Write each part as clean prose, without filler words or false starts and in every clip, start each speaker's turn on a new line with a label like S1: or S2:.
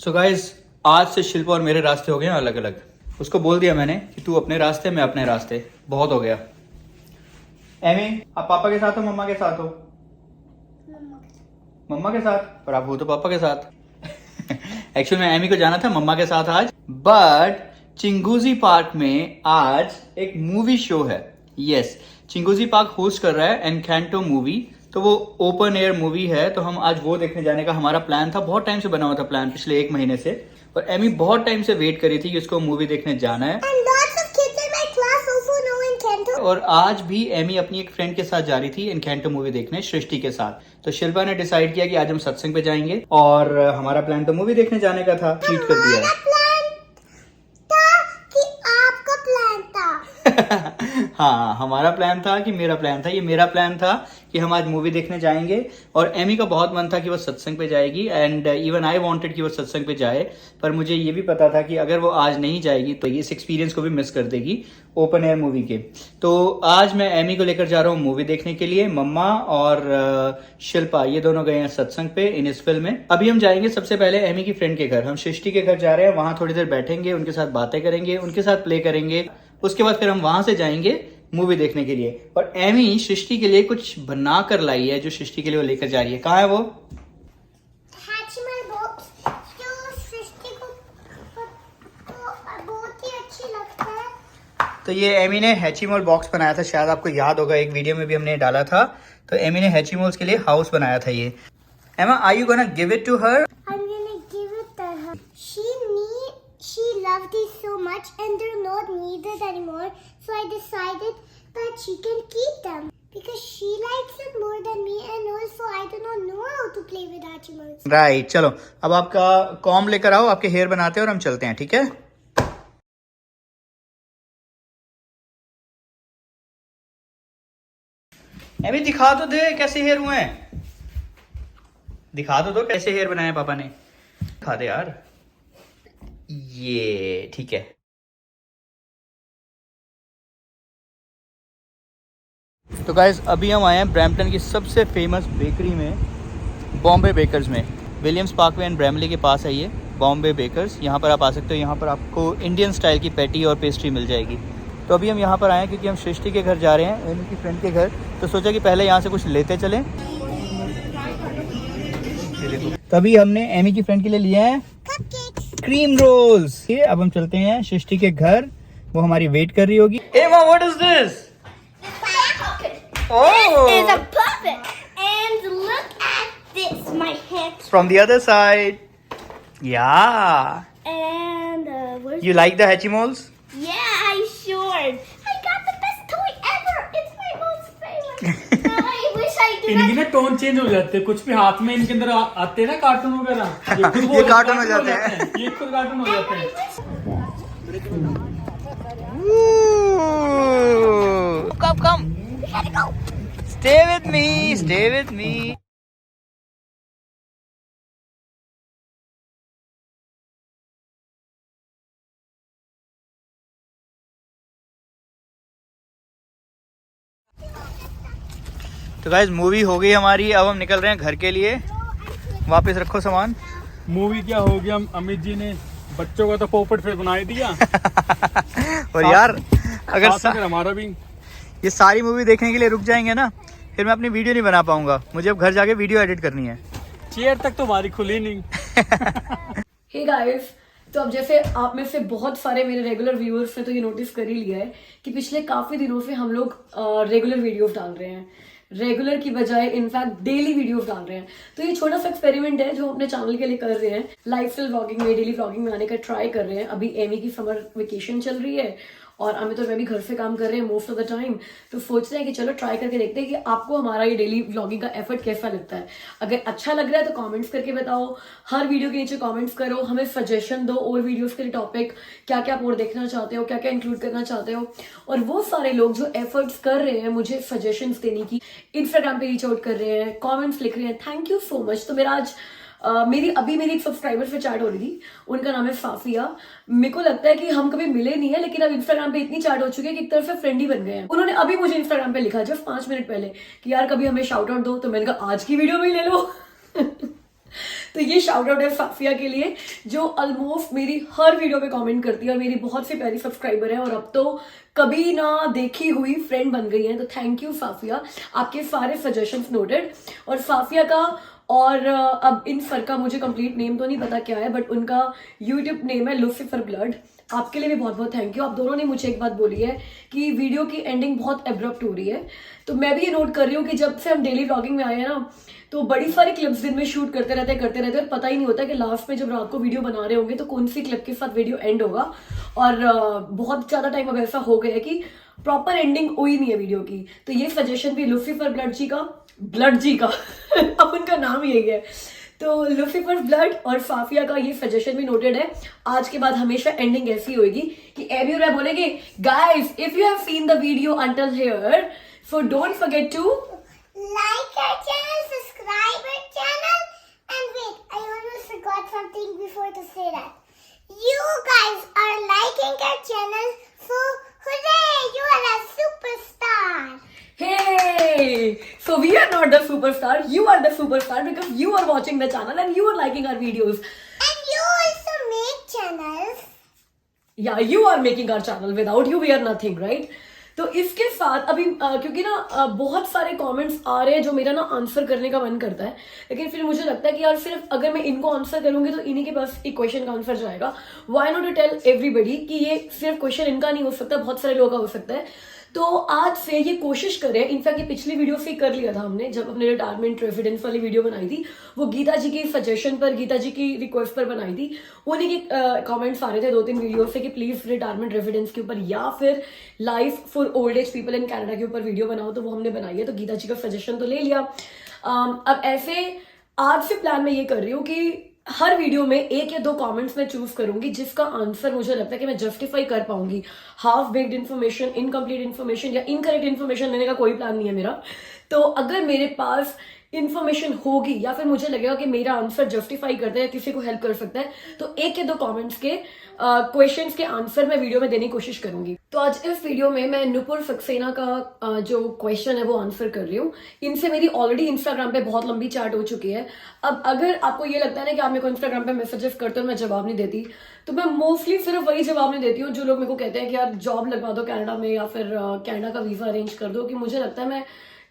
S1: So guys आज से शिल्पा और मेरे रास्ते हो गए हैं अलग अलग। उसको बोल दिया मैंने कि तू अपने रास्ते, मैं अपने रास्ते। बहुत हो गया। एमी, आप पापा के साथ हो मम्मा के साथ हो? मम्मा के साथ। पर आप हो तो पापा के साथ। एक्चुअली में एमी को जाना था मम्मा के साथ आज, बट चिंगूजी पार्क में आज एक मूवी शो है। यस, चिंगूजी पार्क होस्ट कर रहा है एनकैंटो मूवी। तो वो ओपन एयर मूवी है, तो हम आज वो देखने जाने का हमारा प्लान था। बहुत टाइम से बना हुआ था प्लान, पिछले 1 महीने से। और एमी बहुत टाइम से वेट करी थी कि उसको मूवी देखने जाना है। और आज भी एमी अपनी एक फ्रेंड के साथ जा रही थी एनकैंटो मूवी देखने, सृष्टि के साथ। तो शिल्पा ने डिसाइड किया कि आज हम सत्संग पे जाएंगे, और हमारा प्लान तो मूवी देखने जाने का था, चीट कर दिया है। हाँ, हमारा प्लान था कि मेरा प्लान था, ये मेरा प्लान था कि हम आज मूवी देखने जाएंगे। और एमी का बहुत मन था कि वो सत्संग पे जाएगी, एंड इवन आई वांटेड कि वो सत्संग पे जाए। पर मुझे ये भी पता था कि अगर वो आज नहीं जाएगी तो इस एक्सपीरियंस को भी मिस कर देगी ओपन एयर मूवी के। तो आज मैं एमी को लेकर जा रहा हूँ मूवी देखने के लिए। मम्मा और शिल्पा ये दोनों गए हैं सत्संग पे इन इस फिल्म में। अभी हम जाएंगे सबसे पहले एमी की फ्रेंड के घर। हम सृष्टि के घर जा रहे हैं, वहां थोड़ी देर बैठेंगे, उनके साथ बातें करेंगे, उनके साथ प्ले करेंगे। उसके बाद फिर हम वहां से जाएंगे मूवी देखने के लिए। और एमी सृष्टि के लिए कुछ बना कर लाई है, जो सृष्टि के लिए वो लेकर जा रही है। कहाँ है वो?
S2: बहुत ही अच्छी लगता है।
S1: तो ये एमी ने हैचीमोल बॉक्स बनाया था, शायद आपको याद होगा, एक वीडियो में भी हमने डाला था। तो एमी ने हैचीमोल्स के लिए हाउस बनाया था ये। Emma, are you gonna give it to her?
S2: I'm gonna give it to her. She loved it so much and they're not needed anymore. So I decided that she can keep them because she likes it more than me, and also I do not know how to play with Hachimals.
S1: Right, चलो अब आपका comb लेकर आओ, आपके hair बनाते हैं और हम चलते हैं, ठीक है? एमी दिखा तो दे कैसे हेयर हुए हैं, दिखा तो दो कैसे हेयर बनाए पापा ने। दिखा दे यार। ये ठीक है। तो गाइस अभी हम आए हैं ब्रैम्पटन की सबसे फेमस बेकरी में, बॉम्बे बेकर्स में। विलियम्स पार्कवे एंड ब्रैमली के पास है ये बॉम्बे बेकर्स। यहाँ पर आप आ सकते हो। यहाँ पर आपको इंडियन स्टाइल की पैटी और पेस्ट्री मिल जाएगी। तो अभी हम यहाँ पर आए हैं क्योंकि हम सृष्टि के घर जा रहे हैं, एमी की फ्रेंड के घर। तो सोचा कि पहले यहाँ से कुछ लेते चलें। तभी हमने एमी की फ्रेंड के लिए लिया है क्रीम रोल्स। ये अब हम चलते हैं सृष्टि के घर, वो हमारी वेट कर रही होगी। एमा, what is this?
S2: This is a puppet, and look at this, my hands.
S1: From the other side. Yeah.
S2: And where's
S1: You like the Hatchimals?
S2: Yeah, I sure. I got the best toy ever. It's my most favorite. I wish I did.
S3: इनकी ना tone change हो जाते हैं, कुछ भी हाथ में इनके अंदर आते हैं ना कार्टून वगैरह, ये खुद
S1: ये कार्टून हो जाते हैं।
S3: ये खुद कार्टून हो जाते हैं।
S1: Come. Stay with me. Stay with me. तो गाइस मूवी हो गई हमारी, अब हम निकल रहे हैं घर के लिए। वापस रखो सामान।
S3: मूवी क्या हो गया, अमित जी ने बच्चों का तो पोपट फिर बना दिया।
S1: और यार अगर
S3: हमारा भी
S1: ये सारी मूवी देखने के लिए रुक जाएंगे ना, फिर मैं अपनी वीडियो नहीं बना पाऊंगा। मुझे अब घर जाके वीडियो एडिट करनी है।
S3: चेयर तक तो हमारी खुली नहीं।
S4: हे गाइस, तो अब जैसे आप में से बहुत सारे मेरे रेगुलर व्यूअर्स ने तो ये नोटिस कर ही लिया है कि पिछले काफी दिनों से हम लोग रेगुलर वीडियोस डाल रहे हैं, रेगुलर की बजाय इनफैक्ट डेली वीडियोस डाल रहे हैं। तो ये छोटा सा एक्सपेरिमेंट है जो हम अपने चैनल के लिए कर रहे हैं। लाइफस्टाइल व्लॉगिंग में, डेली व्लॉगिंग में आने का ट्राई कर रहे हैं। अभी एमी की समर वेकेशन चल रही है और अमित और मैं भी घर से काम कर रहे हैं मोस्ट ऑफ द टाइम। तो सोच रहे हैं कि चलो ट्राई करके देखते हैं कि आपको हमारा ये डेली व्लॉगिंग का एफर्ट कैसा लगता है। अगर अच्छा लग रहा है तो कमेंट्स करके बताओ, हर वीडियो के नीचे कमेंट्स करो, हमें सजेशन दो और वीडियोस के लिए टॉपिक क्या क्या आप और देखना चाहते हो, क्या क्या इंक्लूड करना चाहते हो। और वो सारे लोग जो एफर्ट्स कर रहे हैं मुझे सजेशंस देने की, इंस्टाग्राम पे रीच आउट कर रहे हैं, कॉमेंट्स लिख रहे हैं, थैंक यू सो मच। तो मेरा आज मेरी एक सब्सक्राइबर से चैट हो रही थी, उनका नाम है साफिया। मेरे को लगता है कि हम कभी मिले नहीं है, लेकिन अब इंस्टाग्राम पे इतनी चैट हो चुकी है कि एक तरफ से फ्रेंड ही बन गए हैं। उन्होंने अभी मुझे इंस्टाग्राम पे लिखा जस्ट 5 मिनट पहले कि यार कभी हमें शाउट आउट दो, तो मैंने कहा आज की वीडियो में ले लो। तो ये शाउट आउट है साफिया के लिए, जो ऑलमोस्ट मेरी हर वीडियो पे कमेंट करती है और मेरी बहुत सी प्यारी सब्सक्राइबर है और अब तो कभी ना देखी हुई फ्रेंड बन गई है। तो थैंक यू साफिया, आपके सारे सजेशंस नोटेड। और साफिया का और अब इन सर का मुझे कंप्लीट नेम तो नहीं पता क्या है, बट उनका यूट्यूब नेम है लूसीफर ब्लड। आपके लिए भी बहुत बहुत थैंक यू। आप दोनों ने मुझे एक बात बोली है कि वीडियो की एंडिंग बहुत एब्रप्ट हो रही है, तो मैं भी ये नोट कर रही हूँ कि जब से हम डेली व्लॉगिंग में आए हैं ना, तो बड़ी सारी क्लिप्स दिन में शूट करते रहते और पता ही नहीं होता कि लास्ट में जब रात को वीडियो बना रहे होंगे तो कौन सी क्लिप के साथ वीडियो एंड होगा। और बहुत ज्यादा टाइम अब ऐसा हो गया है कि प्रॉपर एंडिंग हुई नहीं है वीडियो की। तो ये सजेशन भी लूसीफर ब्लड जी का अब उनका नाम यही है, तो लूसीफर ब्लड और साफिया का ये सजेशन भी नोटेड है। आज के बाद हमेशा एंडिंग ऐसी होगी कि एबी और मैं बोलेंगे guys if you have seen the video until here so don't forget to
S2: Like our channel, subscribe our channel, and wait, I almost forgot something before to say that. You guys are liking our channel, so hooray, you are a superstar.
S4: Hey! So we are not the superstar, you are the superstar because you are watching the channel and you are liking our videos.
S2: And you also make channels.
S4: Yeah, you are making our channel. Without you we are nothing, right? तो इसके साथ अभी क्योंकि ना बहुत सारे comments आ रहे हैं जो मेरा ना आंसर करने का मन करता है, लेकिन फिर मुझे लगता है कि यार सिर्फ अगर मैं इनको आंसर करूंगी तो इन्हीं के पास एक क्वेश्चन का आंसर जाएगा। Why not to tell everybody कि ये सिर्फ क्वेश्चन इनका नहीं हो सकता, बहुत सारे लोगों का हो सकता है। तो आज से ये कोशिश करें, इनफैक्ट ये पिछली वीडियो से कर लिया था हमने जब अपने रिटायरमेंट रेजिडेंस वाली वीडियो बनाई थी, वो गीता जी की सजेशन पर, गीता जी की रिक्वेस्ट पर बनाई थी। उन्हीं के कमेंट्स आ रहे थे 2-3 वीडियो से कि प्लीज रिटायरमेंट रेजिडेंस के ऊपर या फिर life for old age people in Canada के ऊपर वीडियो बनाओ, तो वो हमने बनाई है। तो गीता जी का सजेशन तो ले लिया। अब ऐसे आज से प्लान मैं ये कर रही हूँ कि हर वीडियो में 1 या 2 कमेंट्स मैं चूज करूंगी जिसका आंसर मुझे लगता है कि मैं जस्टिफाई कर पाऊंगी। Half baked information, incomplete information या इनकरेक्ट इन्फॉर्मेशन देने का कोई प्लान नहीं है मेरा। तो अगर मेरे पास इन्फॉर्मेशन होगी या फिर मुझे लगेगा कि मेरा आंसर जस्टिफाई करता है या किसी को हेल्प कर सकता है, तो 1 या 2 कमेंट्स के क्वेश्चंस के आंसर मैं वीडियो में देने की कोशिश करूंगी। तो आज इस वीडियो में मैं नुपुर सक्सेना का जो क्वेश्चन है वो आंसर कर रही हूँ। इनसे मेरी ऑलरेडी इंस्टाग्राम पे बहुत लंबी चैट हो चुकी है। अब अगर आपको ये लगता है ना कि आप मेरे को इंस्टाग्राम पे मैसेजेस करते हो मैं जवाब नहीं देती, तो मैं मोस्टली सिर्फ वही जवाब नहीं देती हूँ जो लोग मेरे को कहते हैं कि यार जॉब लगवा दो कनाडा में या फिर कनाडा का वीजा अरेंज कर दो। कि मुझे लगता है मैं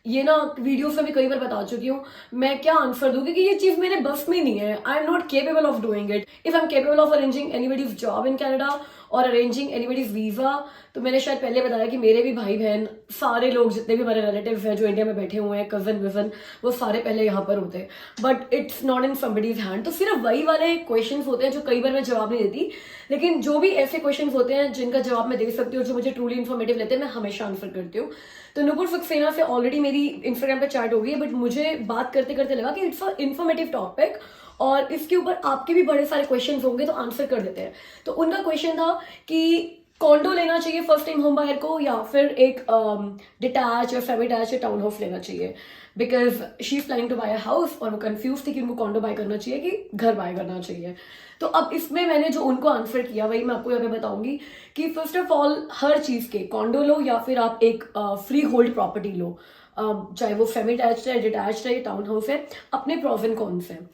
S4: ये ना वीडियो से भी कई बार बता चुकी हूँ, मैं क्या आंसर दूँ क्योंकि ये चीज मेरे बस में नहीं है। I am not capable of doing it. If I am capable of arranging anybody's job in Canada और अरेंजिंग एनीबडीज वीजा, तो मैंने शायद पहले बताया कि मेरे भी भाई बहन सारे लोग जितने भी हमारे रिलेटिव्स हैं जो इंडिया में बैठे हुए हैं, कजन विजन, वो सारे पहले यहाँ पर होते हैं, but it's not in somebody's hand. तो सिर्फ वही वाले क्वेश्चंस होते हैं जो कई बार मैं जवाब नहीं देती, लेकिन जो भी ऐसे क्वेश्चंस होते हैं जिनका जवाब मैं दे सकती हूँ, जो मुझे ट्रूली इन्फॉर्मेटिव लेते हैं, मैं हमेशा आंसर करती हूँ। तो नुपुर सक्सेना से ऑलरेडी मेरी इंस्टाग्राम पे चैट हो गई है, बट मुझे बात करते करते लगा कि इट्स अ इन्फॉर्मेटिव टॉपिक और इसके ऊपर आपके भी बड़े सारे क्वेश्चंस होंगे, तो आंसर कर देते हैं। तो उनका क्वेश्चन था कि कॉन्डो लेना चाहिए फर्स्ट टाइम होम बायर को या फिर एक डिटैच या सेमी डिटैच या टाउन हाउस लेना चाहिए, because she is planning to buy a house और वो कंफ्यूज थी कि उनको कॉन्डो बाय करना चाहिए कि घर बाय करना चाहिए। तो अब इसमें मैंने जो उनको आंसर किया वही मैं आपको यहाँ पे बताऊंगी कि फर्स्ट ऑफ ऑल हर चीज के कॉन्डो लो या फिर आप एक फ्री होल्ड प्रॉपर्टी लो, चाहे वो सेमी डिटैच है, डिटैच है, टाउन हाउस है, अपने प्रोज एंड कॉन्स हैं।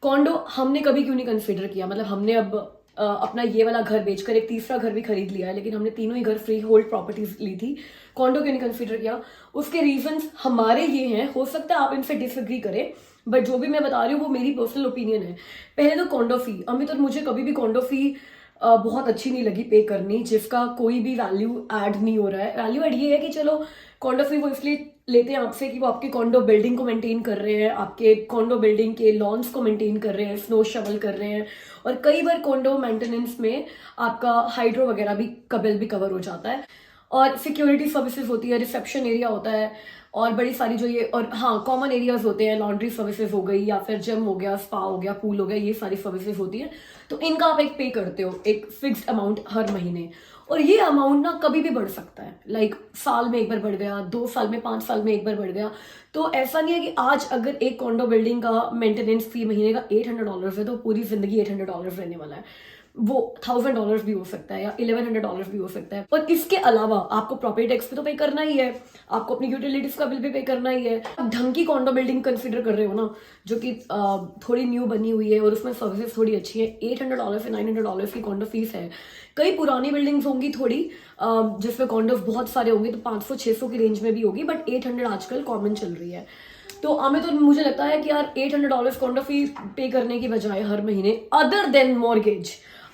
S4: कॉन्डो हमने कभी क्यों नहीं कंसिडर किया, मतलब हमने अब अपना ये वाला घर बेचकर एक तीसरा घर भी खरीद लिया है, लेकिन हमने तीनों ही घर फ्री होल्ड प्रॉपर्टीज ली थी। कॉन्डो क्यों नहीं कंसिडर किया, उसके रीजंस हमारे ये हैं, हो सकता है आप इनसे डिसएग्री करें, बट जो भी मैं बता रही हूँ वो मेरी पर्सनल ओपिनियन है। पहले तो कॉन्डो फी, अमित और मुझे कभी भी कॉन्डो फी बहुत अच्छी नहीं लगी पे करनी, जिसका कोई भी वैल्यू ऐड नहीं हो रहा है। वैल्यू ऐड ये है कि चलो कॉन्डो फी वो इसलिए लेते हैं आपसे कि वो आपके कॉन्डो बिल्डिंग को मेंटेन कर रहे हैं, आपके कॉन्डो बिल्डिंग के लॉन्स को मेंटेन कर रहे हैं, स्नो शवल कर रहे हैं, और कई बार कॉन्डो मेंटेनेंस में आपका हाइड्रो वगैरह भी का बिल भी कवर हो जाता है, और सिक्योरिटी सर्विसेज होती है, रिसेप्शन एरिया होता है, और बड़ी सारी जो ये, और हाँ कॉमन एरियाज होते हैं, लॉन्ड्री सर्विसेज हो गई या फिर जिम हो गया, स्पा हो गया, पूल हो गया, ये सारी सर्विसेज होती है। तो इनका आप एक पे करते हो एक फिक्स्ड अमाउंट हर महीने, और ये अमाउंट ना कभी भी बढ़ सकता है, लाइक साल में एक बार बढ़ गया, 2 साल में, 5 साल में एक बार बढ़ गया। तो ऐसा नहीं है कि आज अगर एक कॉन्डो बिल्डिंग का मेंटेनेंस फी महीने का $800 है तो पूरी जिंदगी $800 रहने वाला है। वो $1,000 भी हो सकता है या $1,100 भी हो सकता है। और इसके अलावा आपको प्रॉपर्टी टैक्स भी तो पे करना ही है, आपको अपनी यूटिलिटीज का बिल भी पे करना ही है। आप ढंग की कॉन्डो बिल्डिंग कंसीडर कर रहे हो ना, जो कि थोड़ी न्यू बनी हुई है और उसमें सर्विसेज थोड़ी अच्छी है, $800 से $900 की कॉन्डो फीस है। कई पुरानी बिल्डिंग्स होंगी थोड़ी जिसमें कॉन्डोज बहुत सारे होंगे तो 500-600 की रेंज में भी होगी, बट 800 आजकल कॉमन चल रही है। तो हमें तो मुझे लगता है कि यार $800 कॉन्डो फी पे करने की बजाय हर महीने, other than mortgage,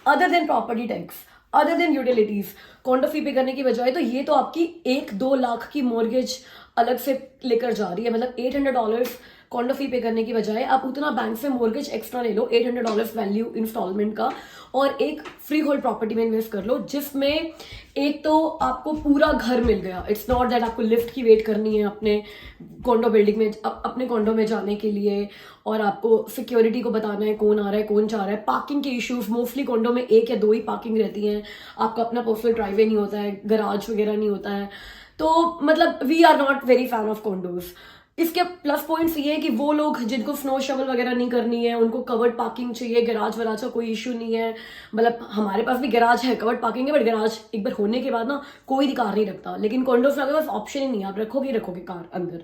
S4: other than property tax, other than utilities, condo fee pay करने की बजाय, तो ये तो आपकी 1-2 लाख की मॉर्गेज अलग से लेकर जा रही है। मतलब $800 कॉन्डो फी पे करने की बजाय आप उतना बैंक से मॉर्गेज एक्स्ट्रा ले लो, $800 वैल्यू इंस्टॉलमेंट का, और एक फ्री होल्ड प्रॉपर्टी में इन्वेस्ट कर लो, जिसमें एक तो आपको पूरा घर मिल गया। इट्स नॉट दैट आपको लिफ्ट की वेट करनी है अपने कॉन्डो बिल्डिंग में, अपने कॉन्डो में जाने के लिए, और आपको सिक्योरिटी को बताना है कौन आ रहा है कौन जा रहा है। पार्किंग के इश्यूज, मोस्टली कॉन्डो में 1 या 2 ही पार्किंग रहती हैं, आपका अपना पर्सनल ड्राइववे नहीं होता है, गराज वगैरह नहीं होता है। तो मतलब we are not very fan of condos. इसके प्लस पॉइंट्स ये है कि वो लोग जिनको स्नो शवल वगैरह नहीं करनी है, उनको कवर्ड पार्किंग चाहिए, गैराज वराज का कोई इशू नहीं है। मतलब हमारे पास भी गैराज है, कवर्ड पार्किंग है, बट गैराज एक बार होने के बाद ना कोई भी कार नहीं रखता, लेकिन कॉन्डोज में आपके पास ऑप्शन ही नहीं है, आप रखोगे कार अंदर।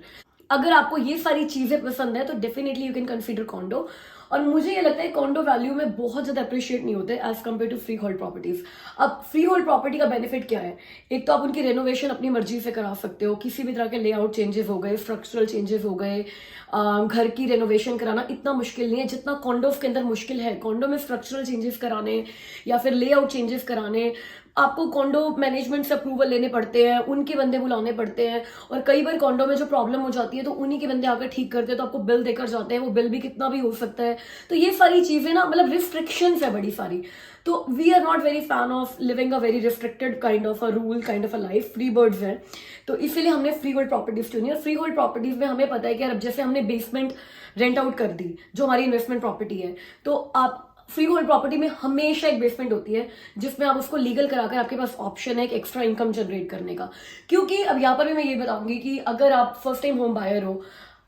S4: अगर आपको ये सारी चीजें पसंद है तो definitely you can consider condor. और मुझे ये लगता है कॉन्डो वैल्यू में बहुत ज्यादा अप्रिशिएट नहीं होते as compare to free hold properties. अब फ्री होल्ड प्रॉपर्टी का बेनिफिट क्या है? एक तो आप उनकी रेनोवेशन अपनी मर्जी से करा सकते हो, किसी भी तरह के लेआउट चेंजेस हो गए, स्ट्रक्चरल चेंजेस हो गए, घर की रेनोवेशन कराना इतना मुश्किल नहीं है जितना कॉन्डोज के अंदर मुश्किल है। कॉन्डो में स्ट्रक्चरल चेंजेस कराने या फिर लेआउट चेंजेस कराने, आपको कॉन्डो मैनेजमेंट से अप्रूवल लेने पड़ते हैं, उनके बंदे बुलाने पड़ते हैं, और कई बार कॉन्डो में जो प्रॉब्लम हो जाती है तो उन्हीं के बंदे आकर ठीक करते हैं, तो आपको बिल देकर जाते हैं, वो बिल भी कितना भी हो सकता है। तो ये सारी चीजें ना, मतलब रिस्ट्रिक्शंस है बड़ी सारी। तो we are not very fan of living a very restricted kind of a rule, kind of a life. Free birds है, तो इसीलिए हमने फ्री होल्ड प्रॉपर्टीज चुनी। और फ्री होल्ड प्रॉपर्टीज में हमें पता है कि यार अब जैसे हमने बेसमेंट रेंट आउट कर दी, जो हमारी इन्वेस्टमेंट प्रॉपर्टी है, तो आप फ्री होल्ड प्रॉपर्टी में हमेशा एक बेसमेंट होती है जिसमें आप उसको लीगल कराकर आपके पास ऑप्शन है एक एक्स्ट्रा इनकम जनरेट करने का। क्योंकि अब यहाँ पर भी मैं ये बताऊंगी कि अगर आप फर्स्ट टाइम होम बायर हो,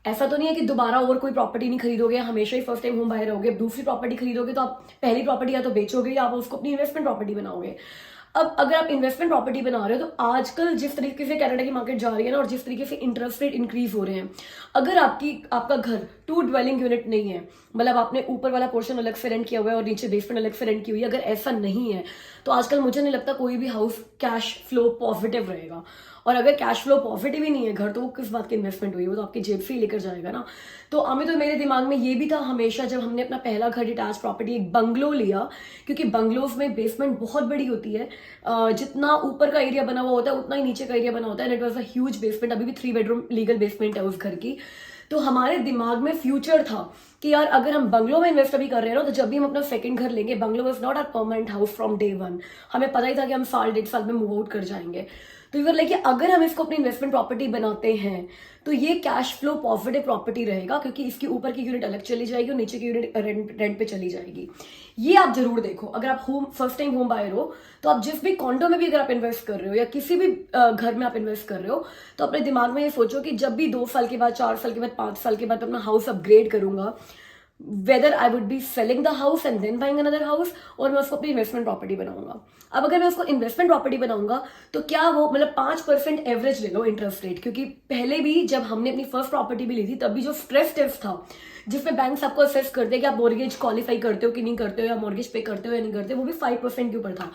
S4: ऐसा तो नहीं है कि दोबारा और कोई प्रॉपर्टी नहीं खरीदोगे, हमेशा ही फर्स्ट टाइम होम बायर रहोगे। दूसरी प्रॉपर्टी खरीदोगे तो आप पहली प्रॉपर्टी या तो बेचोगे या आप उसको अपनी इन्वेस्टमेंट प्रॉपर्टी बनाओगे। अब अगर आप इन्वेस्टमेंट प्रॉपर्टी बना रहे हो तो आजकल जिस तरीके से कनाडा की मार्केट जा रही है ना, और जिस तरीके से इंटरेस्ट रेट इंक्रीज हो रहे हैं, अगर आपका घर 2 ड्वेलिंग यूनिट नहीं है, मतलब आपने ऊपर वाला पोर्शन अलग से रेंट किया हुआ है और नीचे बेसमेंट अलग से रेंट की हुई है, अगर ऐसा नहीं है तो आजकल मुझे नहीं लगता कोई भी हाउस कैश फ्लो पॉजिटिव रहेगा। और अगर कैश फ्लो पॉजिटिव ही नहीं है घर, तो वो किस बात की इन्वेस्टमेंट हुई, वो तो आपकी जेब से ही लेकर जाएगा ना। तो हमें तो मेरे दिमाग में ये भी था हमेशा, जब हमने अपना पहला घर डिटैच प्रॉपर्टी एक बंगलो लिया, क्योंकि बंगलोज में बेसमेंट बहुत बड़ी होती है, जितना ऊपर का एरिया बना हुआ होता है उतना ही नीचे का एरिया बना होता है। It was a huge basement, अभी भी 3 बेडरूम लीगल बेसमेंट है उस घर की। तो हमारे दिमाग में फ्यूचर था कि यार अगर हम बंगलो में इन्वेस्ट अभी कर रहे हैं ना, तो जब भी हम अपना सेकंड घर लेंगे, bungalow is not a permanent house from day 1। हमें पता ही था कि हम 1.5 साल में मूव आउट कर जाएंगे। तो इधर लेके अगर हम इसको अपनी इन्वेस्टमेंट प्रॉपर्टी बनाते हैं तो ये कैश फ्लो पॉजिटिव प्रॉपर्टी रहेगा, क्योंकि इसकी ऊपर की यूनिट अलग चली जाएगी और नीचे की यूनिट रेंट पे चली जाएगी। ये आप जरूर देखो, अगर आप फर्स्ट टाइम होम बायर हो तो आप जिस भी कॉन्डो में भी अगर आप इन्वेस्ट कर रहे हो या किसी भी घर में आप इन्वेस्ट कर रहे हो, तो अपने दिमाग में ये सोचो कि जब भी 2 साल के बाद, 4 साल के बाद, 5 साल के बाद अपना हाउस अपग्रेड करूंगा, whether I would be selling the house and then buying another house, और मैं उसको अपनी इन्वेस्टमेंट प्रॉपर्टी बनाऊंगा। अब अगर मैं उसको इन्वेस्टमेंट प्रॉपर्टी बनाऊंगा तो क्या वो, मतलब 5% एवरेज ले लो इंटरेस्ट रेट, क्योंकि पहले भी जब हमने अपनी फर्स्ट प्रॉपर्टी भी ली थी तब भी जो स्ट्रेस टेस्ट था, जिसमें बैंक्स आपको असेस करते हैं कि आप मॉर्गेज क्वालिफाई करते हो कि नहीं करते हो, या मॉर्गेज पे करते हो या नहीं करते हो, वो भी 5% के ऊपर था।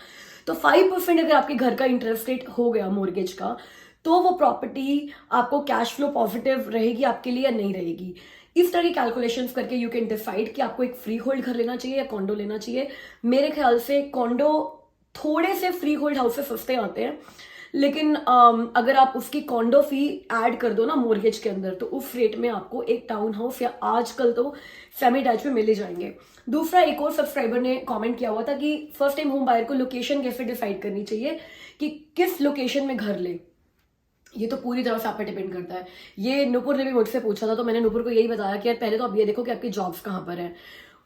S4: तो 5% अगर आपके घर का इंटरेस्ट रेट हो गया मॉर्गेज का, तो वो प्रॉपर्टी आपको कैश फ्लो पॉजिटिव रहेगी आपके लिए या नहीं रहेगी। इस तरह की कैलकुलेशंस करके यू कैन डिसाइड कि आपको एक फ्री होल्ड घर लेना चाहिए या कॉन्डो लेना चाहिए। मेरे ख्याल से कॉन्डो थोड़े से फ्री होल्ड हाउस से सस्ते आते हैं, लेकिन अगर आप उसकी कॉन्डो फी ऐड कर दो ना मॉर्गेज के अंदर, तो उस रेट में आपको एक टाउन हाउस या आजकल तो सेमी अटैच में मिल ही जाएंगे। दूसरा, एक और सब्सक्राइबर ने कमेंट किया हुआ था कि फर्स्ट टाइम होम बायर को लोकेशन कैसे डिसाइड करनी चाहिए, कि किस लोकेशन में घर ले। ये तो पूरी तरह से आप पे डिपेंड करता है। ये नुपुर ने भी मुझसे पूछा था, तो मैंने नुपुर को यही बताया कि यार पहले तो आप ये देखो कि आपकी जॉब्स कहाँ पर है,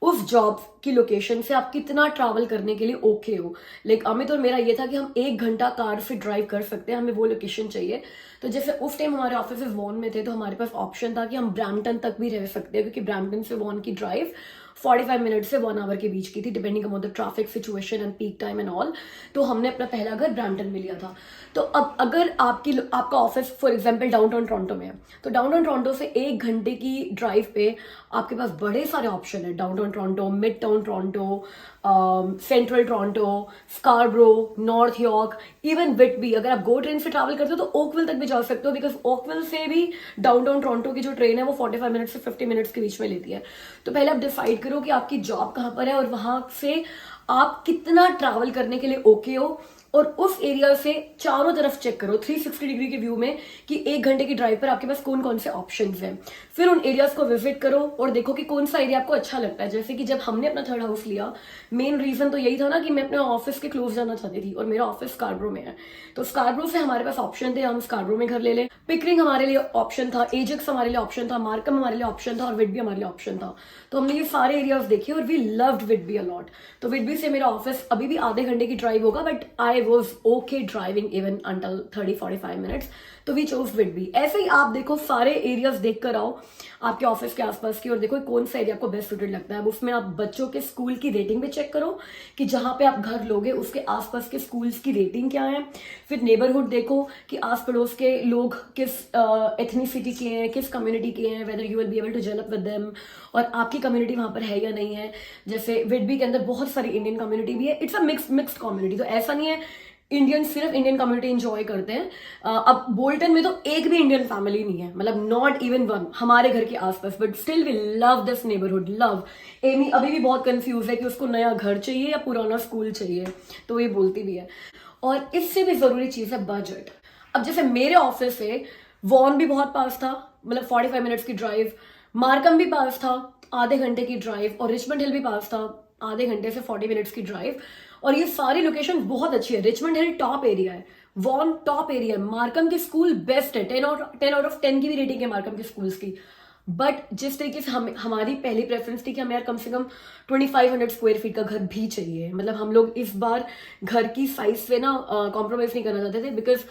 S4: उस जॉब की लोकेशन से आप कितना ट्रैवल करने के लिए ओके हो। लाइक अमित और मेरा ये था कि हम 1 घंटा कार से ड्राइव कर सकते हैं, हमें वो लोकेशन चाहिए। तो जैसे उस टाइम हमारे ऑफिस वॉन में थे, तो हमारे पास ऑप्शन था कि हम ब्रैम्पटन तक भी रह सकते हैं, क्योंकि ब्रैम्पटन से वॉन की ड्राइव 45 मिनट से 1 आवर के बीच की थी, depending upon the traffic situation and peak time and all. तो हमने अपना पहला घर ब्रैम्पटन में लिया था। तो अब अगर आपका office for example downtown Toronto में है, तो डाउनटाउन टोरंटो से 1 घंटे की ड्राइव पे आपके पास बड़े सारे ऑप्शन है। Downtown Toronto, midtown Toronto, central Toronto, Scarborough, North York, even Whitby. अगर आप गो ट्रेन से ट्रैवल करते हो तो ओकविल तक भी जा सकते हो, बिकॉज ओकविल से भी डाउनटाउन टोरंटो की जो ट्रेन है वो 45 मिनट से 50 मिनट्स के बीच में लेती है। तो पहले आप डिसाइड करो कि आपकी जॉब कहाँ पर है और वहां से आप कितना ट्रैवल करने के लिए ओके हो, और उस एरिया से चारों तरफ चेक करो 360 डिग्री के व्यू में कि 1 घंटे की ड्राइव पर आपके पास कौन कौन से ऑप्शंस हैं। फिर उन एरियाज को विजिट करो और देखो कि कौन सा एरिया आपको अच्छा लगता है। जैसे कि जब हमने अपना थर्ड हाउस लिया, मेन रीजन तो यही था ना कि मैं अपने ऑफिस के क्लोज जाना चाहती थी, और मेरा ऑफिस स्कारब्रो में है। तो स्कारब्रो से हमारे पास ऑप्शन थे, हम स्कारब्रो में घर ले लें। पिकरिंग हमारे लिए ऑप्शन था, एजेक्स हमारे लिए ऑप्शन था, मार्कम हमारे लिए ऑप्शन था, और विटबी हमारे लिए ऑप्शन था। तो हमने ये सारे एरियाज देखे और वी लव्ड विटबी अलॉट। तो विटबी से मेरा ऑफिस अभी भी आधे घंटे की ड्राइव होगा, but I was okay driving even until 30-45 minutes. तो वी चोज विटबी। ऐसे ही आप देखो, सारे एरियाज देख कर आओ आपके ऑफिस के आसपास की, और देखो कौन सा एरिया आपको बेस्ट सूटेड लगता है। अब उसमें आप बच्चों के स्कूल की रेटिंग भी चेक करो कि जहां पे आप घर लोगे उसके आसपास के स्कूल्स की रेटिंग क्या है। फिर नेबरहुड देखो कि आस पड़ोस के लोग किस एथनिसिटी के हैं, किस कम्युनिटी के हैं, whether you will be able to gel up with them, और आपकी कम्युनिटी वहां पर है या नहीं है। जैसे विटबी के अंदर बहुत सारी इंडियन कम्युनिटी भी है, इट्स अ मिक्स्ड कम्युनिटी। तो ऐसा नहीं है इंडियन सिर्फ इंडियन कम्युनिटी एंजॉय करते हैं। अब बोल्टन में तो एक भी इंडियन फैमिली नहीं है, मतलब नॉट इवन वन हमारे घर के आसपास, but still we love this neighbourhood, love. Amy अभी भी बहुत कंफ्यूज है कि उसको नया घर चाहिए या पुराना स्कूल चाहिए, तो ये बोलती भी है। और इससे भी जरूरी चीज है बजट। अब जैसे मेरे ऑफिस से वॉन भी बहुत पास था, मतलब 45 मिनट्स की ड्राइव, मार्कम भी पास था आधे घंटे की ड्राइव, और रिचमंड हिल भी पास था आधे घंटे से 40 मिनट्स की ड्राइव। और ये सारी लोकेशन बहुत अच्छी है। रिचमंड हिल टॉप एरिया है, वॉन टॉप एरिया है, मार्कम के स्कूल बेस्ट है, 10 आउट ऑफ 10 की भी रेटिंग है मार्कम के स्कूल्स की। बट जिस तरीके से हमारी पहली प्रेफरेंस थी कि हमें यार कम से कम 2500 स्क्वायर फीट का घर भी चाहिए, मतलब हम लोग इस बार घर की साइज से ना कॉम्प्रोमाइज नहीं करना चाहते थे, बिकॉज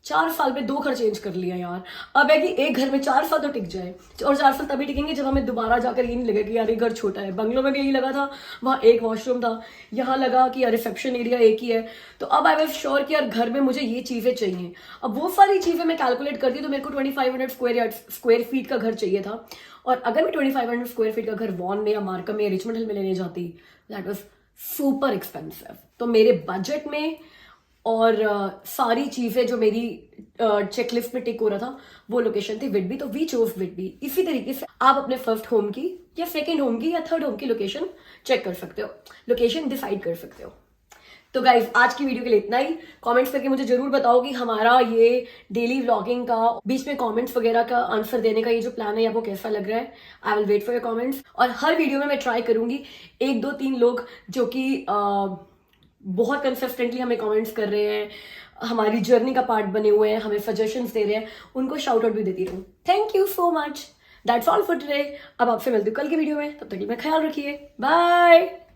S4: 4 साल में 2 घर चेंज कर लिया यार। अब है कि एक घर में 4 साल तो टिक जाए, और 4 साल तभी टिकेंगे जब हमें दोबारा जाकर ये नहीं लगे कि यार ये घर छोटा है। बंगलो में भी यही लगा था, वहां एक वॉशरूम था, यहाँ लगा कि यार रिसेप्शन एरिया एक ही है। तो अब आई वॉज श्योर कि यार घर में मुझे ये चीजें चाहिए। अब वो सारी चीजें मैं कैलकुलेट करती तो मेरे को 2500 स्क्वायर फीट का घर चाहिए था। और अगर मैं 2500 स्क्वायर फीट का घर वॉन में या मार्कम में या रिचमंड हिल में लेने जाती, दैट वॉज सुपर एक्सपेंसिव। तो मेरे बजट में और सारी चीजें जो मेरी चेकलिस्ट में टिक हो रहा था, वो लोकेशन थी विटबी। तो वी चोज विटबी। इसी तरीके से आप अपने फर्स्ट होम की या सेकंड होम की या थर्ड होम की लोकेशन चेक कर सकते हो, लोकेशन डिसाइड कर सकते हो। तो गाइज आज की वीडियो के लिए इतना ही। कमेंट्स करके मुझे जरूर बताओ कि हमारा ये डेली व्लॉगिंग का बीच में कमेंट्स वगैरह का आंसर देने का ये जो प्लान है आपको कैसा लग रहा है। I will wait for your comments. और हर वीडियो में मैं ट्राई करूंगी 1, 2, 3 लोग जो कि बहुत कंसिस्टेंटली हमें कमेंट्स कर रहे हैं, हमारी जर्नी का पार्ट बने हुए हैं, हमें सजेशंस दे रहे हैं, उनको शाउट आउट भी देती रहूं। Thank you so much. That's all for today. अब आपसे मिलती हूँ कल की वीडियो में, तब तक के लिए खयाल रखिए। बाय।